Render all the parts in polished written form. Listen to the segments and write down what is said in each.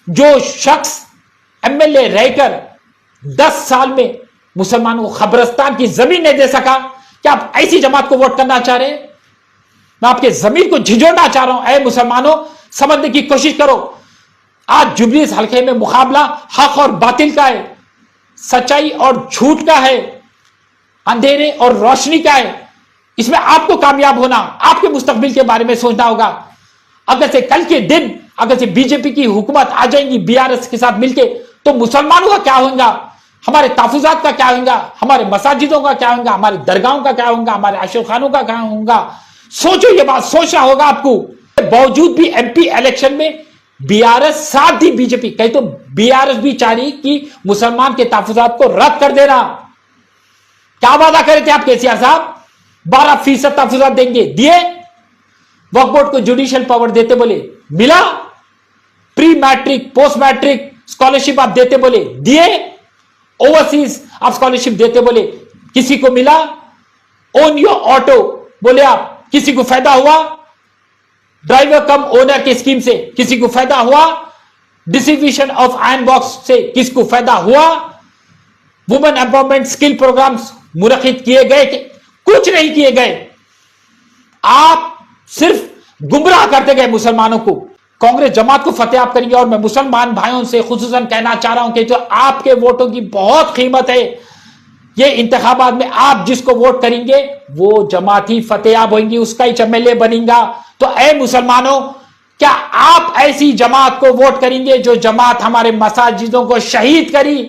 जो शख्स एमएलए रहकर 10 साल में मुसलमानों को खबरस्तान की जमीन नहीं दे सका, क्या आप ऐसी जमात को वोट करना चाह रहे हैं? मैं आपके जमीन को झिझोड़ना चाह रहा हूं। ऐ मुसलमानों, समझने की कोशिश करो। आज जुबली इस हल्के में मुकाबला हक और बातिल का है, सच्चाई और झूठ का है, अंधेरे और रोशनी का है। इसमें आपको कामयाब होना, आपके मुस्तकबिल के बारे में सोचना होगा। अगर से कल के दिन अगर से बीजेपी की हुकूमत आ जाएंगी बीआरएस के साथ मिलके, तो मुसलमानों का क्या होगा, हमारे तहफुजात का क्या होगा, हमारे मसाजिदों का क्या होगा, हमारे दरगाहों का क्या होगा, हमारे आशिक खानों का क्या होगा। सोचो, ये बात सोचना होगा आपको। बावजूद भी एमपी इलेक्शन में बीआरएस साथ दी बीजेपी, कहीं तो बीआरएस भी चाह रही कि मुसलमान के तहफुजात को रद्द कर देना। क्या वादा करे थे आप केसीआर साहब? 12% तहफुजात देंगे, दिए? वक्फ बोर्ड को जुडिशियल पावर देते बोले, मिला? Pre matric post matric scholarship आप देते बोले, दिए? ओवरसीज आप स्कॉलरशिप देते बोले, किसी को मिला? ओन योर ऑटो बोले आप, किसी को फायदा हुआ? ड्राइवर कम ओनर के स्कीम से किसी को फायदा हुआ? डिस्ट्रीब्यूशन ऑफ आयरन बॉक्स से किसको फायदा हुआ? वुमेन एम्पावरमेंट स्किल प्रोग्राम्स मुनक्किद किए गए? कुछ नहीं किए गए। आप सिर्फ गुमराह करते गए मुसलमानों को। कांग्रेस जमात को फतेह आप करेंगे, और मैं मुसलमान भाइयों से खुसूसन कहना चाह रहा हूं कि जो आपके वोटों की बहुत कीमत है। ये इंतखाबात में आप जिसको वोट करेंगे वो जमात ही फतेयाब होंगी, उसका ही एमएलए बनेगा। तो ऐ मुसलमानों, क्या आप ऐसी जमात को वोट करेंगे जो जमात हमारे मसाजिदों को शहीद करी?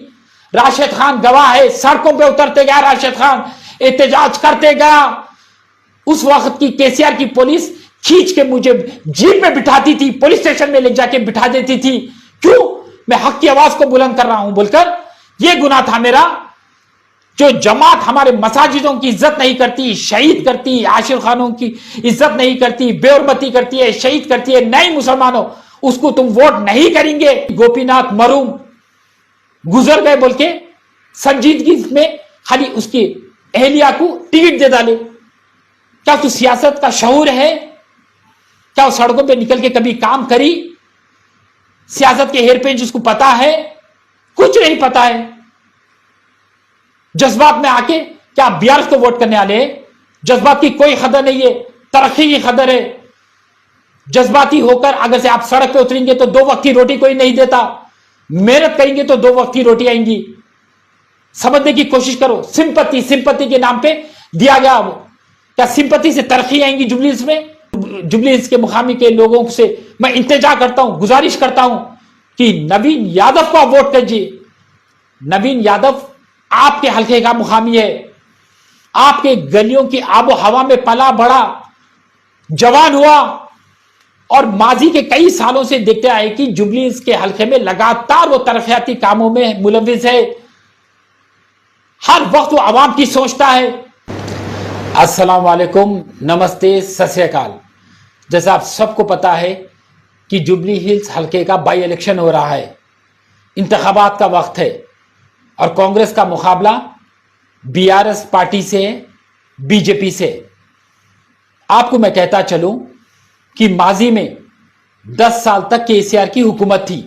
राशिद खान गवाह है, सड़कों पे उतरते गया राशिद खान, एहतजाज करते गया। उस वक्त की केसीआर की पुलिस खींच के मुझे जीप में बिठाती थी, पुलिस स्टेशन में ले जाके बिठा देती थी। क्यों? मैं हक की आवाज को बुलंद कर रहा हूं बोलकर। यह गुनाह था मेरा। जो जमात हमारे मसाजिदों की इज्जत नहीं करती, शहीद करती, आशिक खानों की इज्जत नहीं करती, बेहरमती करती है, शहीद करती है, नहीं मुसलमानों, उसको तुम वोट नहीं करेंगे। गोपीनाथ मरूम गुजर गए बोल के संजीदगी में खाली उसकी अहलिया को टिकट दे डाले। क्या तो सियासत का शऊर है? क्या वो सड़कों पे निकल के कभी काम करी? सियासत के हेरपेंच उसको पता है? कुछ नहीं पता है। जज्बात में आके क्या बीआरएस को वोट करने वाले? जज्बात की कोई कदर नहीं है, तरक्की की कदर है। जज्बाती होकर अगर से आप सड़क पे उतरेंगे तो 2 वक्त की रोटी कोई नहीं देता। मेहनत करेंगे तो 2 वक्त की रोटी आएंगी। समझने की कोशिश करो। सिंपत्ति के नाम पे दिया गया वो। क्या सिंपत्ति से तरक्की आएंगी जुबलीस में? जुबलीस के मुकामी के लोगों से मैं इंतजार करता हूं, गुजारिश करता हूं कि नवीन यादव को आप वोट कीजिए। नवीन यादव आपके हल्के का मुकामी है, आपके गलियों की आबो हवा में पला बड़ा, जवान हुआ, और माजी के कई सालों से देखते आए कि जुबलीस के हल्के में लगातार वो तरक्याती कामों में मुलविस है। हर वक्त वो आवाम की सोचता है। अस्सलाम वालेकुम, नमस्ते, सत श्री अकाल। जैसा आप सबको पता है कि जुबली हिल्स हल्के का बाई इलेक्शन हो रहा है, इंतखाबात का वक्त है, और कांग्रेस का मुकाबला बीआरएस पार्टी से, बीजेपी से। आपको मैं कहता चलूं कि माजी में 10 साल तक केसीआर की हुकूमत थी,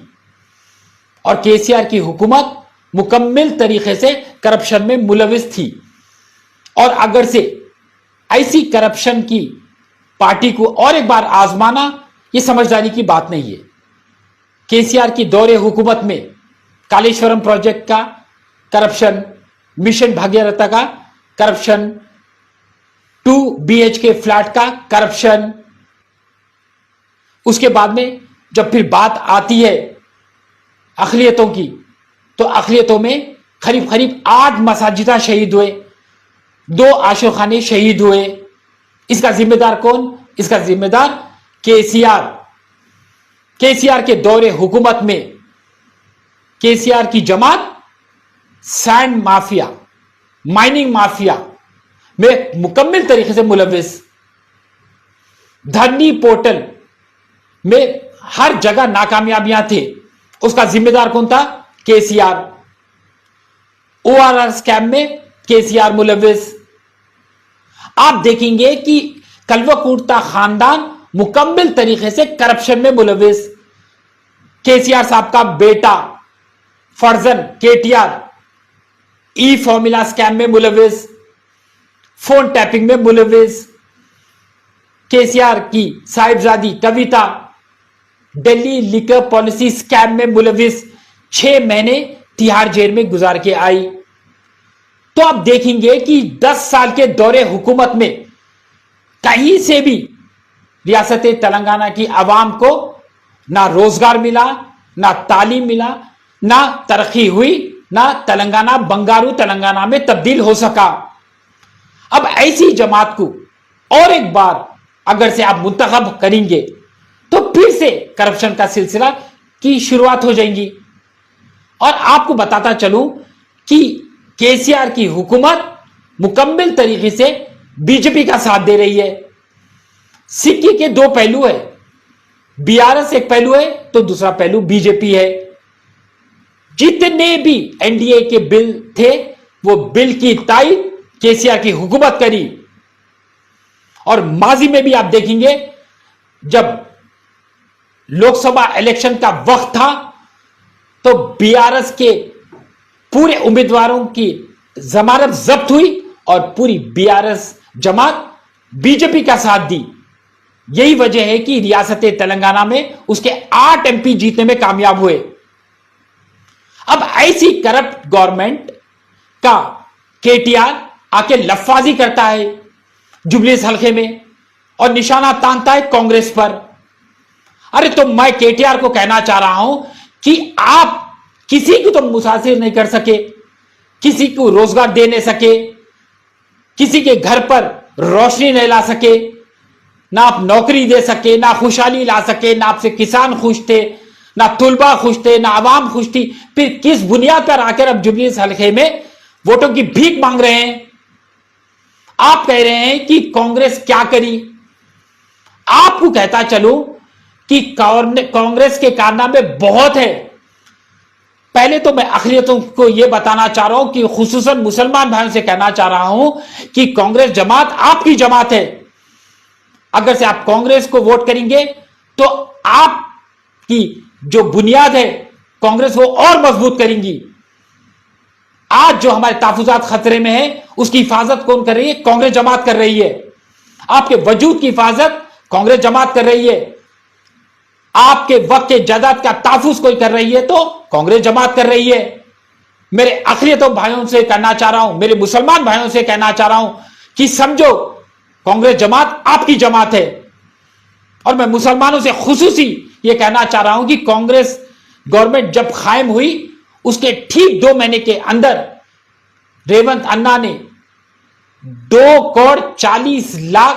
और केसीआर की हुकूमत मुकम्मल तरीके से करप्शन में मुलविस थी। और अगर से ऐसी करप्शन की पार्टी को और एक बार आजमाना, यह समझदारी की बात नहीं है। केसीआर की दौरे हुकूमत में कालेश्वरम प्रोजेक्ट का करप्शन, मिशन भागीरथ का करप्शन, 2 BHK फ्लैट का करप्शन, उसके बाद में जब फिर बात आती है अक़लियतों की, तो अक़लियतों में करीब करीब 8 मसाजिदा शहीद हुए, 2 आशिक खाने शहीद हुए। इसका जिम्मेदार कौन? इसका जिम्मेदार केसीआर। केसीआर के दौरे हुकूमत में केसीआर की जमात सैंड माफिया, माइनिंग माफिया में मुकम्मल तरीके से मुलविस। धरनी पोर्टल में हर जगह नाकामयाबियां थे, उसका जिम्मेदार कौन था? केसीआर। ORR स्कैम में केसीआर मुलविस। आप देखेंगे कि कलवा कुर्ता खानदान मुकम्मल तरीके से करप्शन में मुलविस। केसीआर साहब का बेटा फर्जन केटीआर ई फॉर्मूला स्कैम में मुलविस, फोन टैपिंग में मुलविस, केसीआर की साहिबजादी कविता दिल्ली लिकर पॉलिसी स्कैम में मुलविस 6 महीने तिहाड़ जेल में गुजार के आई। तो आप देखेंगे कि 10 साल के दौरे हुकूमत में कहीं से भी रियासत तेलंगाना की आवाम को ना रोजगार मिला, ना तालीम मिला, ना तरक्की हुई, ना तेलंगाना बंगारू तेलंगाना में तब्दील हो सका। अब ऐसी जमात को और एक बार अगर से आप मुंतखब करेंगे तो फिर से करप्शन का सिलसिला की शुरुआत हो जाएगी। और आपको बताता चलूं कि केसीआर की हुकूमत मुकम्मल तरीके से बीजेपी का साथ दे रही है। सिक्के के दो पहलू है, बीआरएस एक पहलू है तो दूसरा पहलू बीजेपी है। जितने भी एनडीए के बिल थे वो बिल की तायद केसीआर की हुकूमत करी। और माजी में भी आप देखेंगे जब लोकसभा इलेक्शन का वक्त था तो बीआरएस के पूरे उम्मीदवारों की जमानत जब्त हुई और पूरी बीआरएस जमात बीजेपी का साथ दी। यही वजह है कि रियासत तेलंगाना में उसके 8 एमपी जीतने में कामयाब हुए। अब ऐसी करप्ट गवर्नमेंट का केटीआर आके लफाजी करता है जुबलीस हल्के में और निशाना तानता है कांग्रेस पर। अरे तो मैं केटीआर को कहना चाह रहा हूं कि आप किसी को तो मुसाफिर नहीं कर सके, किसी को रोजगार दे नहीं सके, किसी के घर पर रोशनी नहीं ला सके, ना आप नौकरी दे सके, ना खुशहाली ला सके, ना आपसे किसान खुश थे, ना तुलबा खुश थे, ना आवाम खुश थी। फिर किस बुनियाद पर आकर अब जुबलीस हल्के में वोटों की भीख मांग रहे हैं? आप कह रहे हैं कि कांग्रेस क्या करी। आपको कहता चलूं कि कांग्रेस के कारनामे बहुत है। पहले तो मैं अखिलियतों को यह बताना चाह रहा हूं कि खुसूसन मुसलमान भाइयों से कहना चाह रहा हूं कि कांग्रेस जमात आपकी जमात है। अगर से आप कांग्रेस को वोट करेंगे तो आपकी जो बुनियाद है कांग्रेस वो और मजबूत करेंगी। आज जो हमारे तहफुजात खतरे में है उसकी हिफाजत कौन कर रही है? कांग्रेस जमात कर रही है। आपके वजूद की हिफाजत कांग्रेस जमात कर रही है। आपके वक्त के जायदाद का तहफुज कोई कर रही है तो कांग्रेस जमात कर रही है। मेरे अखिलियतों भाइयों से कहना चाह रहा हूं, मेरे मुसलमान भाइयों से कहना चाह रहा हूं कि समझो कांग्रेस जमात आपकी जमात है। और मैं मुसलमानों से खुसूसी यह कहना चाह रहा हूं कि कांग्रेस गवर्नमेंट जब कायम हुई उसके ठीक 2 महीने के अंदर रेवंत अन्ना ने 2,40,00,000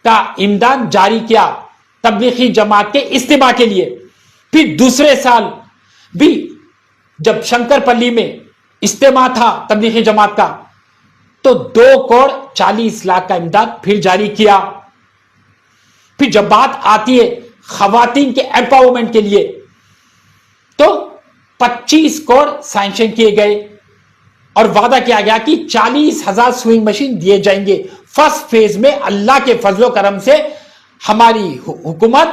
का इमदाद जारी किया तबलीगी जमात के इस्तेमाल के लिए। फिर दूसरे साल भी जब शंकरपल्ली में इस्तेमाल था तबलीगी जमात का तो 2,40,00,000 का इमदाद फिर जारी किया। फिर जब बात आती है खवातीन के एम्पावरमेंट के लिए तो 25 करोड़ सैंक्शन किए गए और वादा किया गया कि 40,000 स्विंग मशीन दिए जाएंगे। फर्स्ट फेज में अल्लाह के फजलो करम से हमारी हुकूमत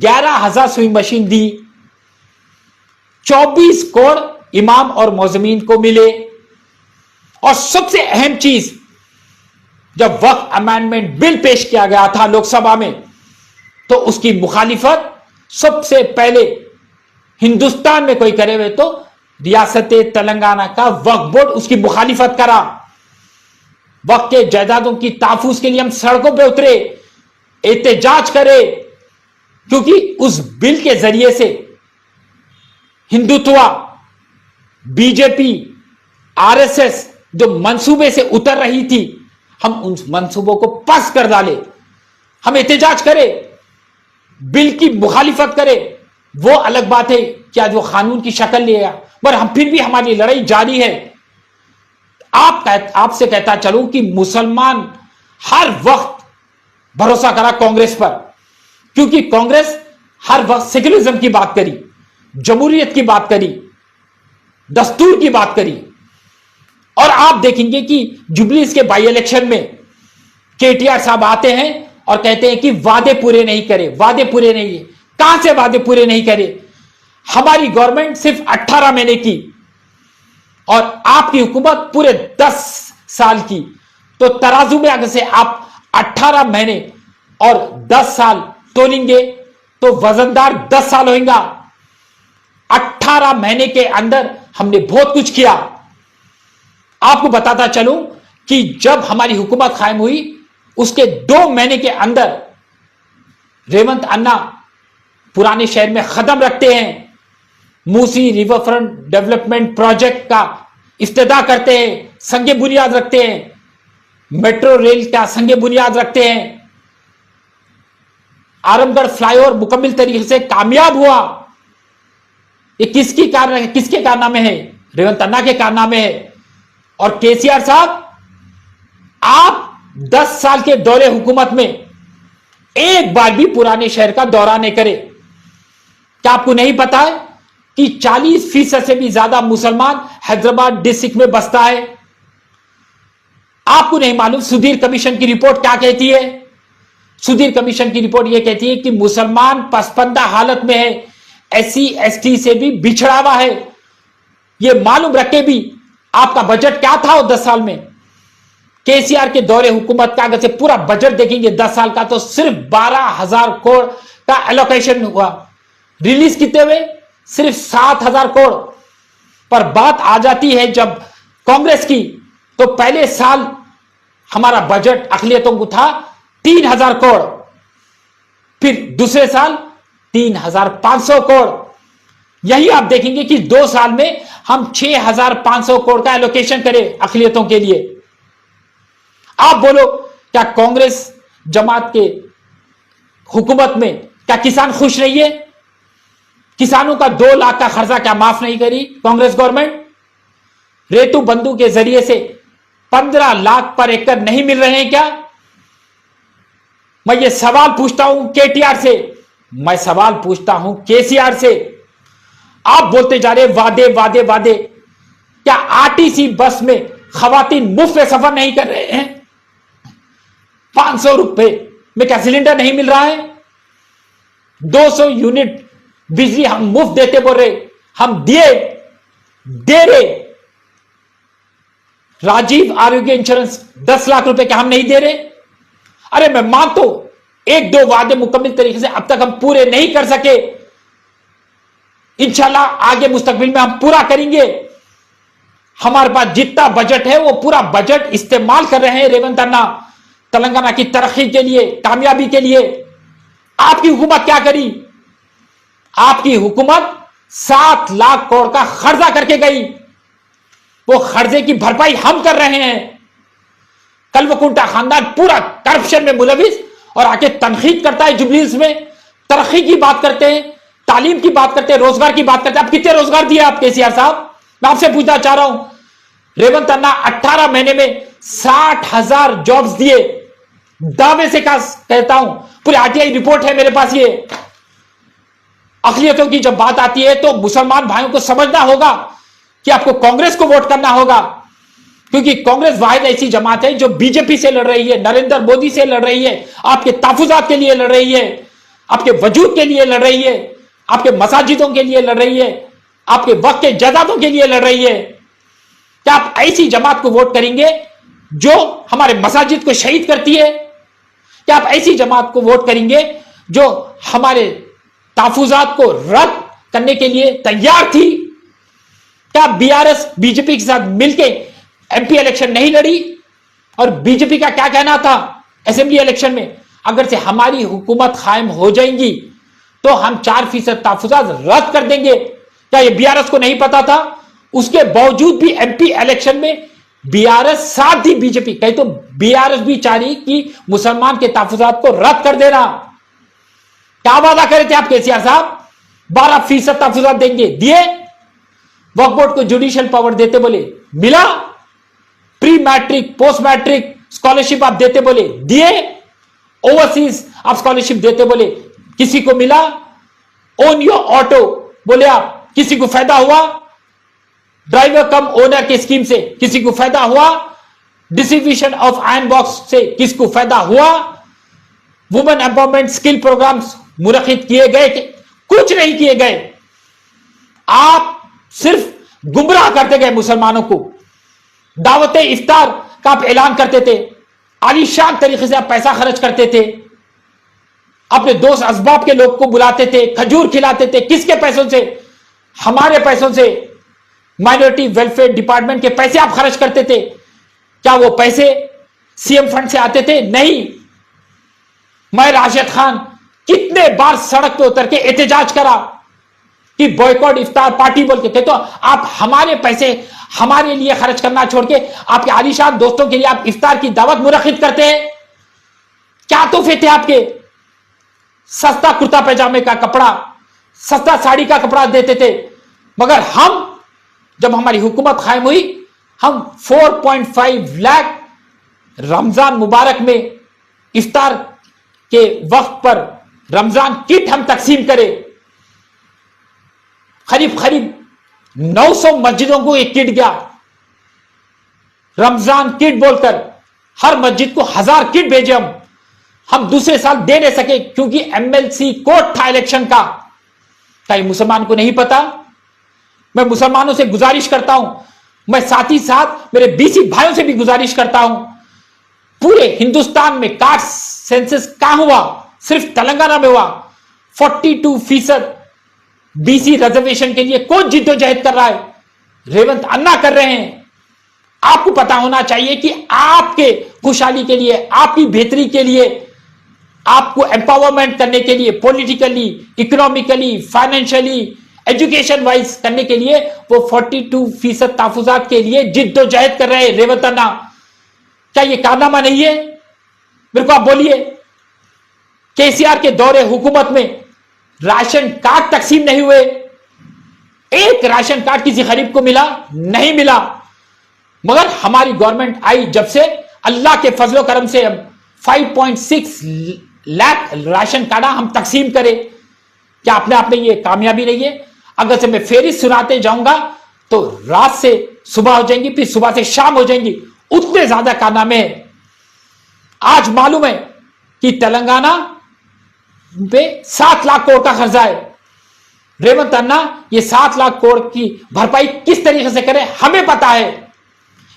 11,000 स्विंग मशीन दी। 24 करोड़ इमाम और मौजमीन को मिले। और सबसे अहम चीज, जब वक्फ अमेंडमेंट बिल पेश किया गया था लोकसभा में तो उसकी मुखालिफत सबसे पहले हिंदुस्तान में कोई करे हुए तो रियासत तेलंगाना का वक्फ बोर्ड उसकी मुखालिफत करा। वक्फ के जायदादों की तहफुज के लिए हम सड़कों पे उतरे, एहतजाज करे, क्योंकि उस बिल के जरिए से हिंदुत्व, बीजेपी, आरएसएस जो मंसूबे से उतर रही थी हम उन मंसूबों को पस कर डाले। हम एहतजाज करें, बिल की मुखालिफत करें, वो अलग बात है कि आज वो कानून की शक्ल लिया, पर हम फिर भी हमारी लड़ाई जारी है। आपसे कहता चलूं कि मुसलमान हर वक्त भरोसा करा कांग्रेस पर, क्योंकि कांग्रेस हर वक्त सेक्युलरिज्म की बात करी, जमहूरियत की बात करी, दस्तूर की बात करी। और आप देखेंगे कि जुबलीस के बाई इलेक्शन में केटीआर साहब आते हैं और कहते हैं कि वादे पूरे नहीं करे, वादे पूरे नहीं है। कहां से वादे पूरे नहीं करे? हमारी गवर्नमेंट सिर्फ 18 महीने की और आपकी हुकूमत पूरे 10 साल की। तो तराजू में अगर से आप 18 महीने और 10 साल तोलेंगे तो वजनदार 10 साल होगा। 18 महीने के अंदर हमने बहुत कुछ किया। आपको बताता चलूं कि जब हमारी हुकूमत कायम हुई उसके 2 महीने के अंदर रेवंत अन्ना पुराने शहर में कदम रखते हैं, Musi river front development project का इफ्तिताह करते हैं, संगे बुनियाद रखते हैं, मेट्रो रेल का संगे बुनियाद रखते हैं, आरामगढ़ फ्लाईओवर मुकम्मल तरीके से कामयाब हुआ। ये किसके कारनामे है? रेवंत अन्ना के कारनामे है। और केसीआर साहब, आप 10 साल के दौरे हुकूमत में एक बार भी पुराने शहर का दौरा नहीं करे। क्या आपको नहीं पता है कि 40% से भी ज्यादा मुसलमान हैदराबाद डिस्ट्रिक्ट में बसता है? आपको नहीं मालूम सुधीर कमीशन की रिपोर्ट क्या कहती है? सुधीर कमीशन की रिपोर्ट यह कहती है कि मुसलमान पसपंदा हालत में है, SC ST से भी बिछड़ा हुआ है। यह मालूम रखे भी आपका बजट क्या था 10 साल में। केसीआर के दौरे हुकूमत का अगर से पूरा बजट देखेंगे 10 साल का तो सिर्फ 12,000 करोड़ का एलोकेशन हुआ। रिलीज कितने हुए? सिर्फ 7,000 करोड़। पर बात आ जाती है जब कांग्रेस की, तो पहले साल हमारा बजट अक़लियतों को था 3,000 करोड़, फिर दूसरे साल 3,500 करोड़। यही आप देखेंगे कि 2 साल में हम 6,500 करोड़ का एलोकेशन करें अक़लियतों के लिए। आप बोलो, क्या कांग्रेस जमात के हुकूमत में क्या किसान खुश नहीं है? किसानों का 2 लाख का खर्चा क्या माफ नहीं करी कांग्रेस गवर्नमेंट? रेतु बंधु के जरिए से 15 लाख पर एकड़ नहीं मिल रहे हैं क्या? मैं ये सवाल पूछता हूं केटीआर से, मैं सवाल पूछता हूं केसीआर से। आप बोलते जा रहे वादे वादे वादे। क्या आरटीसी बस में खवातीन मुफ्त में सफर नहीं कर रहे हैं? 500 रुपए में क्या सिलेंडर नहीं मिल रहा है? 200 यूनिट बिजली हम मुफ्त देते बोल रहे, हम दे रहे। राजीव आरोग्य इंश्योरेंस 10 लाख रुपए क्या हम नहीं दे रहे? अरे मैं मानता हूं 1-2 वादे मुकम्मल तरीके से अब तक हम पूरे नहीं कर सके, इंशाल्लाह आगे मुस्तकबिल में हम पूरा करेंगे। हमारे पास जितना बजट है वो पूरा बजट इस्तेमाल कर रहे हैं रेवंत अन्ना तेलंगाना की तरक्की के लिए, कामयाबी के लिए। आपकी हुकूमत क्या करी? आपकी हुकूमत 7 लाख करोड़ का खर्चा करके गई। वो खर्चे की भरपाई हम कर रहे हैं। कल्वकुंटा खानदान पूरा करप्शन में मुलविस और आके तनकीद करता है जुबलीस में। तरक्की की बात करते हैं, तालीम की बात करते हैं, रोजगार की बात करते हैं। आप कितने रोजगार दिए आप केसीआर साहब? मैं आपसे पूछना चाह रहा हूं। रेवंत अन्ना 18 महीने में 60,000 जॉब्स दिए। दावे से कहता हूं, पूरी आरटीआई रिपोर्ट है मेरे पास। ये अक़लियतों की जब बात आती है तो मुसलमान भाइयों को समझना होगा कि आपको कांग्रेस को वोट करना होगा, क्योंकि कांग्रेस वाहिद ऐसी जमात है जो बीजेपी से लड़ रही है, नरेंद्र मोदी से लड़ रही है, आपके तहफ़्फ़ुज़ात के लिए लड़ रही है, आपके वजूद के लिए लड़ रही है, आपके मसाजिदों के लिए लड़ रही है, आपके वक्त के जायदादों के लिए लड़ रही है। क्या आप ऐसी जमात को वोट करेंगे जो हमारे मसाजिद को शहीद करती है? क्या आप ऐसी जमात को वोट करेंगे जो हमारे तहफ़्फ़ुज़ात को रद्द करने के लिए तैयार थी? क्या बीआरएस बीजेपी के साथ मिलकर एमपी इलेक्शन नहीं लड़ी? और बीजेपी का क्या कहना था असेंबली इलेक्शन में? अगर से हमारी हुकूमत कायम हो जाएगी तो हम 4% तहफ़्फ़ुज़ात रद्द कर देंगे। क्या ये बीआरएस को नहीं पता था? उसके बावजूद भी एमपी इलेक्शन में बीआरएस साथ दी बीजेपी। कहीं तो बीआरएस भी चाह रही कि मुसलमान के तहफ़्फ़ुज़ात को रद्द कर देना। क्या वादा करे थे आप केसीआर साहब? 12% तहफ़्फ़ुज़ात देंगे, दिए? वक्फ बोर्ड को जुडिशियल पावर देते बोले, मिला? Pre matric post matric scholarship आप देते बोले, दिए? ओवरसीज आप स्कॉलरशिप देते बोले, किसी को मिला? ओन योर ऑटो बोले आप, किसी को फायदा हुआ? ड्राइवर कम ओनर के स्कीम से किसी को फायदा हुआ? डिस्ट्रीब्यूशन ऑफ आयरन बॉक्स से किसको फायदा हुआ? वुमेन एम्पावरमेंट स्किल प्रोग्राम्स मुनक्किद किए गए? कुछ नहीं किए गए। आप सिर्फ गुमराह करते गए मुसलमानों को। दावत इफ्तार का आप ऐलान करते थे, आलीशान तरीके से आप पैसा खर्च करते थे, अपने दोस्त असबाब के लोग को बुलाते थे, खजूर खिलाते थे। किसके पैसों से? हमारे पैसों से, माइनॉरिटी वेलफेयर डिपार्टमेंट के पैसे आप खर्च करते थे। क्या वो पैसे सीएम फंड से आते थे? नहीं। मैं राशिद खान कितने बार सड़क पे उतर के एहतजाज करा कि बॉयकॉट इफ्तार पार्टी बोल के। तो आप हमारे पैसे हमारे लिए खर्च करना छोड़ के आपके आलीशान दोस्तों के लिए आप इफ्तार की दावत मुनक्किद करते हैं। क्या तोहफे थे आपके? सस्ता कुर्ता पैजामे का कपड़ा, सस्ता साड़ी का कपड़ा देते थे। मगर हम, जब हमारी हुकूमत कायम हुई, हम 4.5 लाख रमजान मुबारक में इफ्तार के वक्त पर रमजान किट हम तकसीम करें। करीब 900 मस्जिदों को एक किट गया, रमजान किट बोलकर। हर मस्जिद को 1000 किट भेजे हम दूसरे साल दे नहीं सके क्योंकि एमएलसी कोर्ट था इलेक्शन का। क्या मुसलमान को नहीं पता? मैं मुसलमानों से गुजारिश करता हूं, मैं साथ ही साथ मेरे बीसी भाइयों से भी गुजारिश करता हूं, पूरे हिंदुस्तान में कास्ट सेंसस कहां हुआ? सिर्फ तेलंगाना में हुआ। 42% बीसी रिजर्वेशन के लिए कौन जिद्दोजहद कर रहा है? रेवंत अन्ना कर रहे हैं। आपको पता होना चाहिए कि आपके खुशहाली के लिए, आपकी बेहतरी के लिए, आपको एम्पावरमेंट करने के लिए, politically, economically, financially, education wise करने के लिए वो 42% तहफुजात के लिए जिद्दोजहद कर रहे हैं रेवंत अन्ना। क्या ये कारनामा नहीं है? मेरे को आप बोलिए। केसीआर के दौरे हुकूमत में राशन कार्ड तकसीम नहीं हुए, एक राशन कार्ड किसी गरीब को मिला नहीं मिला। मगर हमारी गवर्नमेंट आई जब से, अल्लाह के फजलो करम से हम 5.6 लाख राशन कार्ड हम तकसीम करें। क्या अपने आप में ये कामयाबी नहीं है? अगर से मैं फेरिस्त सुनाते जाऊंगा तो रात से सुबह हो जाएंगी, फिर सुबह से शाम हो जाएंगी, उतने ज्यादा कारनामे हैं। आज मालूम है कि तेलंगाना पे 7 लाख करोड़ का खर्चा है। रेवंत अन्ना ये 7 लाख करोड़ की भरपाई किस तरीके से करें हमें पता है।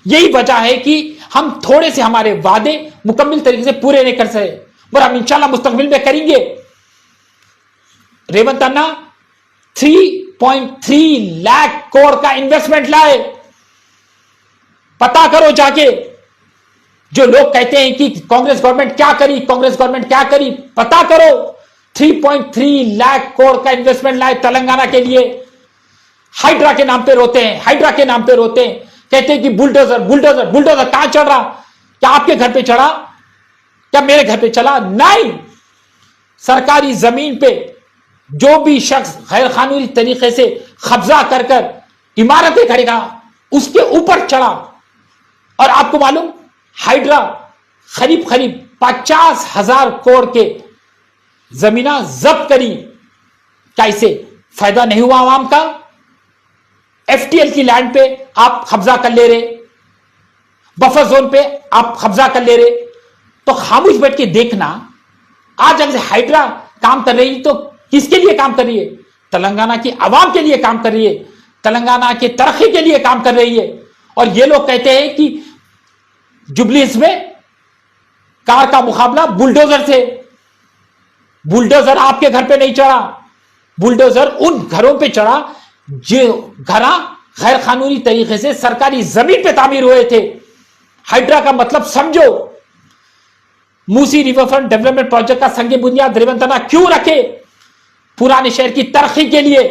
यही वजह है कि हम थोड़े से हमारे वादे मुकम्मल तरीके से पूरे नहीं कर सके, पर हम इंशाल्लाह मुस्तकबिल में करेंगे। रेवंत अन्ना 3.3 लाख करोड़ का इन्वेस्टमेंट लाए। पता करो जाके। जो लोग कहते हैं कि कांग्रेस गवर्नमेंट क्या करी, कांग्रेस गवर्नमेंट क्या करी, पता करो। 3.3 लाख करोड़ का इन्वेस्टमेंट लाए तेलंगाना के लिए। हाइड्रा के नाम पे रोते हैं, हाइड्रा के नाम पे रोते हैं, कहते हैं कि बुलडोजर बुलडोजर बुलडोजर। कहां चढ़ रहा? क्या आपके घर पे चढ़ा? क्या मेरे घर पे चला? नहीं। सरकारी जमीन पे जो भी शख्स गैर कानूनी तरीके से कब्जा कर कर इमारतें खड़ेगा, उसके ऊपर चढ़ा। और आपको मालूम, हाइड्रा करीब 50,000 करोड़ के जमीना जब्त करी। क्या इससे फायदा नहीं हुआ आवाम का? एफटीएल की लैंड पे आप कब्जा कर ले रहे, बफर जोन पे आप कब्जा कर ले रहे, तो खामोश बैठ के देखना। आज अगर हाइड्रा काम कर रही तो किसके लिए काम कर रही है? तेलंगाना की आवाम के लिए काम कर रही है, तेलंगाना के तरक्की के लिए काम कर रही है। और ये लोग कहते हैं कि जुबलीस में कार का मुकाबला बुलडोजर से। बुलडोजर आपके घर पे नहीं चढ़ा, बुलडोजर उन घरों पे चढ़ा जो घर गैर कानूनी तरीके से सरकारी जमीन पे तामीर हुए थे। हाइड्रा का मतलब समझो। मूसी रिवरफ्रंट डेवलपमेंट प्रोजेक्ट का संग बुनियाद रेवंत अन्ना क्यों रखे? पुराने शहर की तरक्की के लिए।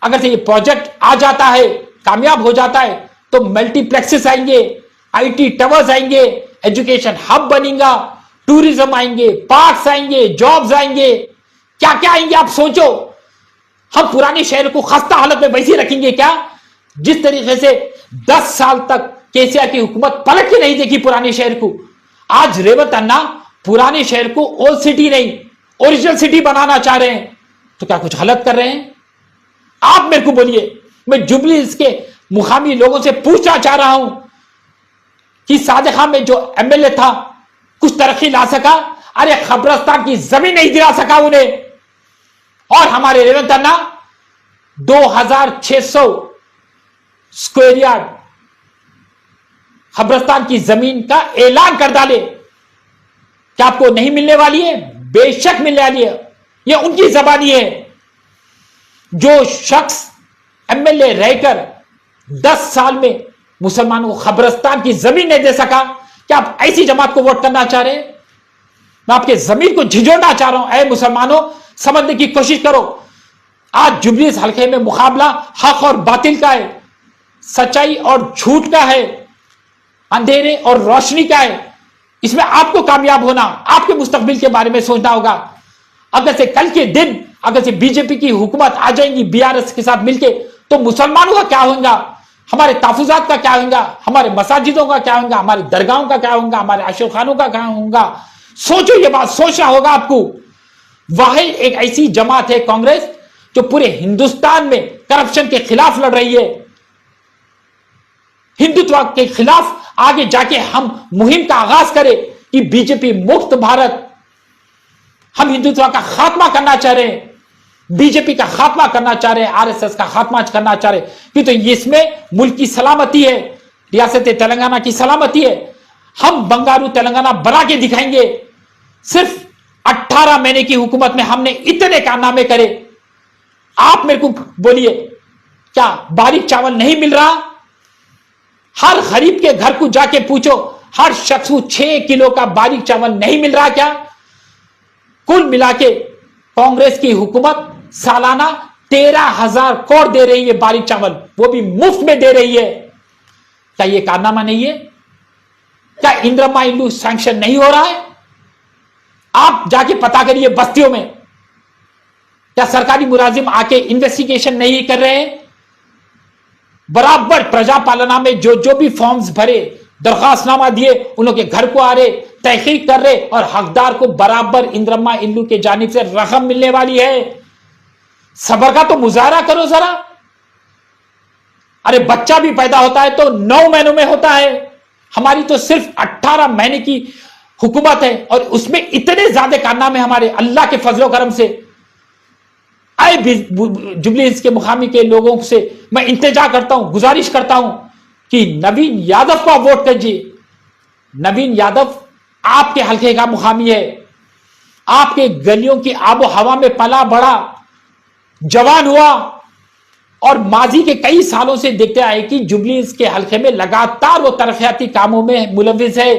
अगर से ये प्रोजेक्ट आ जाता है, कामयाब हो जाता है, तो मल्टीप्लेक्सेस आएंगे, आईटी टावर्स आएंगे, एजुकेशन हब बनेगा, टूरिज्म आएंगे, पार्क्स आएंगे, जॉब्स आएंगे, क्या क्या आएंगे आप सोचो। हम पुराने शहर को खस्ता हालत में वैसे रखेंगे क्या? जिस तरीके से 10 साल तक केसीआर की हुकूमत पलट के नहीं देखी पुराने शहर को, आज रेवंत अन्ना पुराने शहर को ओल्ड सिटी नहीं ओरिजिनल सिटी बनाना चाह रहे हैं। तो क्या कुछ गलत कर रहे हैं? आप मेरे को बोलिए। मैं जुबली के मुकामी लोगों से पूछना चाह रहा हूं कि सादिक खान में जो एमएलए था कुछ तरक्की ला सका? अरे कब्रिस्तान की जमीन नहीं दिला सका उन्हें। और हमारे रेवंत अन्ना 2600 स्क्वायर यार्ड कब्रिस्तान की जमीन का ऐलान कर डाले, क्या आपको नहीं मिलने वाली है? बेशक मिलने वाली है। यह उनकी जबानी है। जो शख्स एमएलए रहकर 10 साल में मुसलमानों को कब्रिस्तान की जमीन नहीं दे सका, क्या आप ऐसी जमात को वोट करना चाह रहे हैं? मैं आपके जमीन को झिझोड़ना चाह रहा हूं। ऐ मुसलमानों, समझने की कोशिश करो। आज जुबलीस हल्के में मुकाबला हक और बातिल का है, सच्चाई और झूठ का है, अंधेरे और रोशनी का है। इसमें आपको कामयाब होना, आपके मुस्तकबिल के बारे में सोचना होगा। अगर से कल के दिन अगर से बीजेपी की हुकूमत आ जाएंगी बीआरएस के साथ मिलके, तो मुसलमानों का क्या होगा, हमारे तहफुजात का क्या होगा, हमारे मसाजिदों का क्या होगा, हमारे दरगाहों का क्या होगा, हमारे आशिक खानों का क्या होगा। सोचो, ये बात सोचना होगा आपको। वह एक ऐसी जमात है कांग्रेस जो पूरे हिंदुस्तान में करप्शन के खिलाफ लड़ रही है। हिंदुत्व के खिलाफ आगे जाके हम मुहिम का आगाज करें कि बीजेपी मुक्त भारत। हम हिंदुत्व का खात्मा करना चाह रहे हैं, बीजेपी का खात्मा करना चाह रहे हैं, आरएसएस का खात्मा करना चाह रहे हैं, क्योंकि इसमें मुल्क की सलामती है, रियासत तेलंगाना की सलामती है। हम बंगारू तेलंगाना बना के दिखाएंगे। सिर्फ 18 महीने की हुकूमत में हमने इतने कारनामे करे। आप मेरे को बोलिए, क्या बारीक चावल नहीं मिल रहा? हर गरीब के घर को जाके पूछो, हर शख्स को 6 किलो का बारीक चावल नहीं मिल रहा क्या? कुल मिला के कांग्रेस की हुकूमत सालाना 13,000 करोड़ दे रही है बारीक चावल, वो भी मुफ्त में दे रही है। क्या ये कारनामा नहीं है? क्या इंदिरा इल्लू सैंक्शन नहीं हो रहा है? आप जाके पता करिए बस्तियों में, क्या सरकारी मुलाजिम आके इन्वेस्टिगेशन नहीं कर रहे हैं? बराबर प्रजा पालना में जो जो भी फॉर्म्स भरे, दरखास्तनामा दिए, उन लोग के घर को आ रहे, तहकीक कर रहे, और हकदार को बराबर इंदिरा इल्लू के जानिब से रकम मिलने वाली है। सबर का तो मुजाहरा करो जरा। अरे बच्चा भी पैदा होता है तो 9 महीनों में होता है, हमारी तो सिर्फ 18 महीने की हुकूमत है, और उसमें इतने ज्यादा कारनामे हमारे अल्लाह के फजलो करम से। आए जुबलीस के मुकामी के लोगों से मैं इंतजार करता हूं, गुजारिश करता हूं कि नवीन यादव को वोट कीजिए। नवीन यादव आपके हल्के का मुकामी है, आपके गलियों की आबो हवा में पला बड़ा, जवान हुआ, और माजी के कई सालों से देखते आए कि जुबलीस के हल्के में लगातार वो तरक्याती कामों में मुलविस है।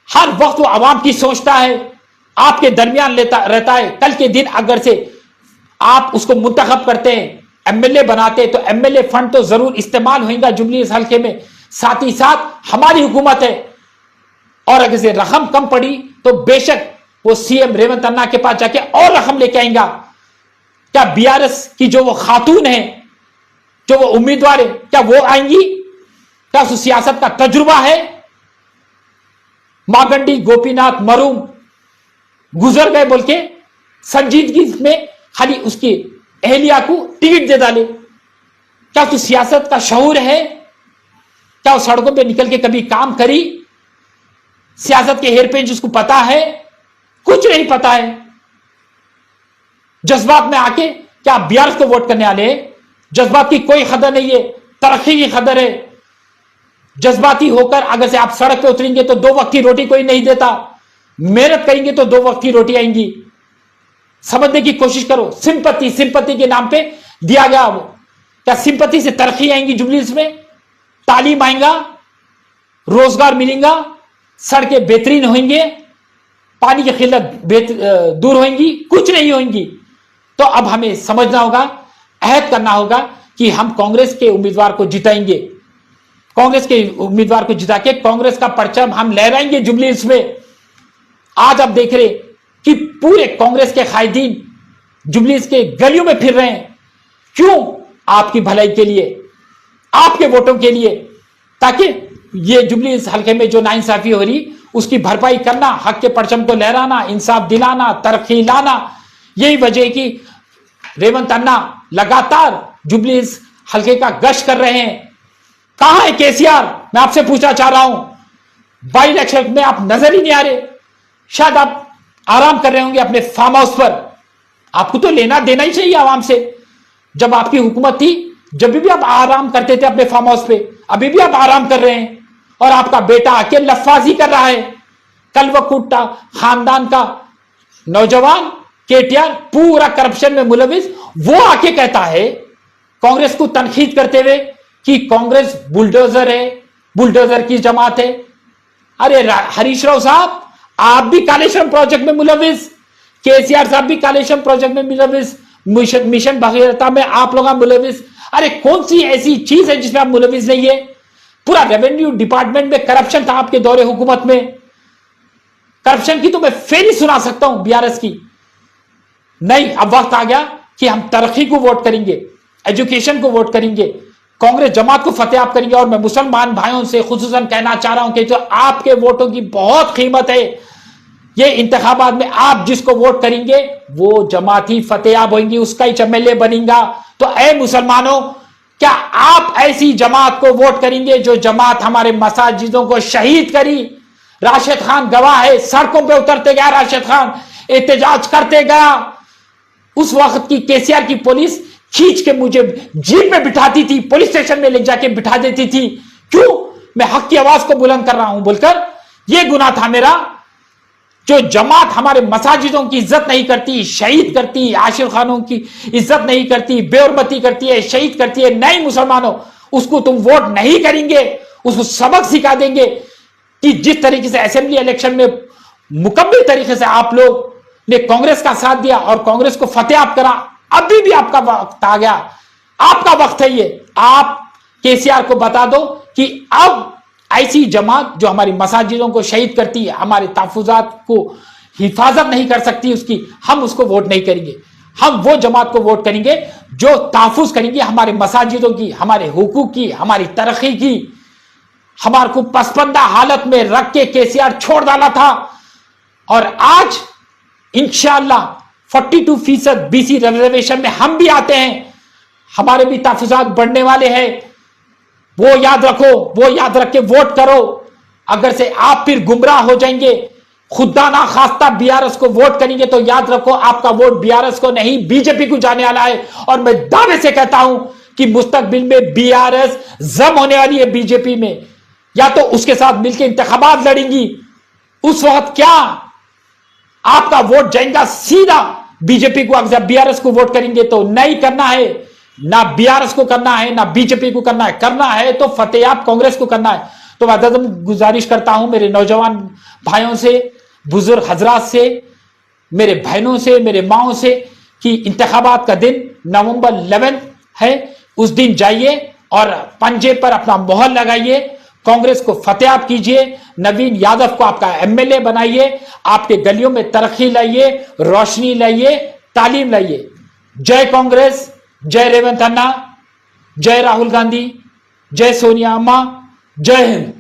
हर वक्त वो आवाम की सोचता है, आपके दरमियान रहता है। कल के दिन अगर से आप उसको मुंतखब करते हैं, एमएलए बनाते हैं, तो एमएलए फंड तो जरूर इस्तेमाल होगा जुबलीस हल्के में। साथ ही साथ हमारी हुकूमत है, और अगर से रकम कम पड़ी तो बेशक वो सीएम रेवंत अन्ना के पास जाके और रकम लेके आएगा। क्या बीआरएस की जो वो खातून है, जो वो उम्मीदवार है, क्या वो आएंगी? क्या उस सियासत का तजुर्बा है? मागंडी गोपीनाथ मरूम गुजर गए बोल के संजीदगी में खाली उसकी अहलिया को टिकट दे डाले। क्या उसकी सियासत का शऊर है? क्या वो सड़कों पे निकल के कभी काम करी? सियासत के हेरपेंच उसको पता है? कुछ नहीं पता है। जज्बात में आके क्या बीआरएस को वोट करने वाले? जज्बात की कोई कदर नहीं है, तरक्की की कदर है। जज्बाती होकर अगर से आप सड़क पे उतरेंगे तो 2 वक्त की रोटी कोई नहीं देता, मेहनत करेंगे तो 2 वक्त की रोटी आएंगी। समझने की कोशिश करो। सिंपत्ति के नाम पे दिया गया वो, क्या सिंपत्ति से तरक्की आएंगी जुबलीस में? तालीम आएगा, रोजगार मिलेगा, सड़कें बेहतरीन होंगे, पानी की किल्लत दूर होंगी? कुछ नहीं होंगी। तो अब हमें समझना होगा, अहद करना होगा कि हम कांग्रेस के उम्मीदवार को जिताएंगे। कांग्रेस के उम्मीदवार को जिता के कांग्रेस का परचम हम लहराएंगे जुबलीस में। आज आप देख रहे कि पूरे कांग्रेस के कायदीन जुबलीस के गलियों में फिर रहे हैं। क्यों? आपकी भलाई के लिए, आपके वोटों के लिए, ताकि ये जुबलीस हल्के में जो नाइंसाफी हो रही उसकी भरपाई करना, हक के परचम को लहराना, इंसाफ दिलाना, तरक्की लाना। यही वजह कि रेवंत अन्ना लगातार जुबलीस हल्के का गश्त कर रहे हैं। कहां है केसीआर? मैं आपसे पूछना चाह रहा हूं। बाई इलेक्शन में आप नजर ही नहीं आ रहे। शायद आप आराम कर रहे होंगे अपने फार्म हाउस पर। आपको तो लेना देना ही चाहिए आवाम से। जब आपकी हुकूमत थी, जब भी आप आराम करते थे अपने फार्म हाउस पे, अभी भी आप आराम कर रहे हैं। और आपका बेटा आके लफाजी कर रहा है। कलवकुट्टा खानदान का नौजवान केटीआर पूरा करप्शन में मुलविस, वो आके कहता है कांग्रेस को तनखीद करते हुए कि कांग्रेस बुलडोजर है, बुलडोजर की जमात है। अरे हरीश राव साहब, आप भी कालेश्वरम प्रोजेक्ट में मुलविस, केसीआर साहब भी कालेश्वरम प्रोजेक्ट में मुलविस, मिशन भगीरथा में आप लोग मुलविस। अरे कौन सी ऐसी चीज है जिसमें आप मुलविस नहीं है? पूरा रेवेन्यू डिपार्टमेंट में करप्शन था आपके दौरे हुकूमत में। करप्शन की तो मैं फेरी सुना सकता हूं बीआरएस की। नहीं, अब वक्त आ गया कि हम तरक्की को वोट करेंगे, एजुकेशन को वोट करेंगे, कांग्रेस जमात को फतेह आप करेंगे। और मैं मुसलमान भाइयों से खुसूसन कहना चाह रहा हूं कि जो आपके वोटों की बहुत कीमत है, ये इंतखाबात में आप जिसको वोट करेंगे वो जमात ही फतेह होंगी, उसका ही एमएलए बनेगा। तो ऐ मुसलमानों, क्या आप ऐसी जमात को वोट करेंगे जो जमात हमारे मसाजिदों को शहीद करी? राशिद खान गवाह है, सड़कों पे उतरते गया राशिद खान, एहतजाज करते गया। उस वक्त की केसीआर की पुलिस खींच के मुझे जीप में बिठाती थी, पुलिस स्टेशन में ले जाके बिठा देती थी। क्यों? मैं हक की आवाज को बुलंद कर रहा हूं बोलकर। यह गुनाह था मेरा। जो जमात हमारे मसाजिदों की इज्जत नहीं करती, शहीद करती, आशिर खानों की इज्जत नहीं करती, बेहरमती करती है, शहीद करती है, नहीं मुसलमानों, उसको तुम वोट नहीं करेंगे। उसको सबक सिखा देंगे कि जिस तरीके से असेंबली इलेक्शन में मुकम्मल तरीके से आप लोग ने कांग्रेस का साथ दिया और कांग्रेस को फतेह आप करा, अभी भी आपका वक्त आ गया, आपका वक्त है ये। आप केसीआर को बता दो कि अब ऐसी जमात जो हमारी मसाजिदों को शहीद करती है, हमारे तहफुजात को हिफाजत नहीं कर सकती उसकी, हम उसको वोट नहीं करेंगे। हम वो जमात को वोट करेंगे जो तहफुज करेंगे हमारे मसाजिदों की, हमारे हुकूक की, हमारी तरक्की की। हमारे को पसपंदा हालत में रख के केसीआर छोड़ डाला था और आज इंशाअल्लाह 42% बीसी रिजर्वेशन में हम भी आते हैं, हमारे भी तहफुजात बढ़ने वाले हैं। वो याद रखो, वो याद रख के वोट करो। अगर से आप फिर गुमराह हो जाएंगे, खुदा ना खास्ता बीआरएस को वोट करेंगे, तो याद रखो आपका वोट बीआरएस को नहीं बीजेपी को जाने वाला है। और मैं दावे से कहता हूं कि मुस्तकबिल में बीआरएस जम होने वाली है बीजेपी में, या तो उसके साथ मिलकर इंतखाबात लड़ेंगी। उस वक्त क्या आपका वोट जाएगा सीधा बीजेपी को? अगर बीआरएस को वोट करेंगे तो नहीं करना है, ना बीआरएस को करना है, ना बीजेपी को करना है तो फतेह कांग्रेस को करना है। तो मैं गुजारिश करता हूं मेरे नौजवान भाइयों से, बुजुर्ग हजरात से, मेरे बहनों से, मेरे माओं से कि इंतखाबात का दिन नवंबर 11 है, उस दिन जाइए और पंजे पर अपना मोहर लगाइए, कांग्रेस को फतेह कीजिए, नवीन यादव को आपका एमएलए बनाइए, आपके गलियों में तरक्की लाइए, रोशनी लाइए, तालीम लाइए। जय कांग्रेस, जय रेवंत अन्ना, जय राहुल गांधी, जय सोनिया अम्मा, जय हिंद।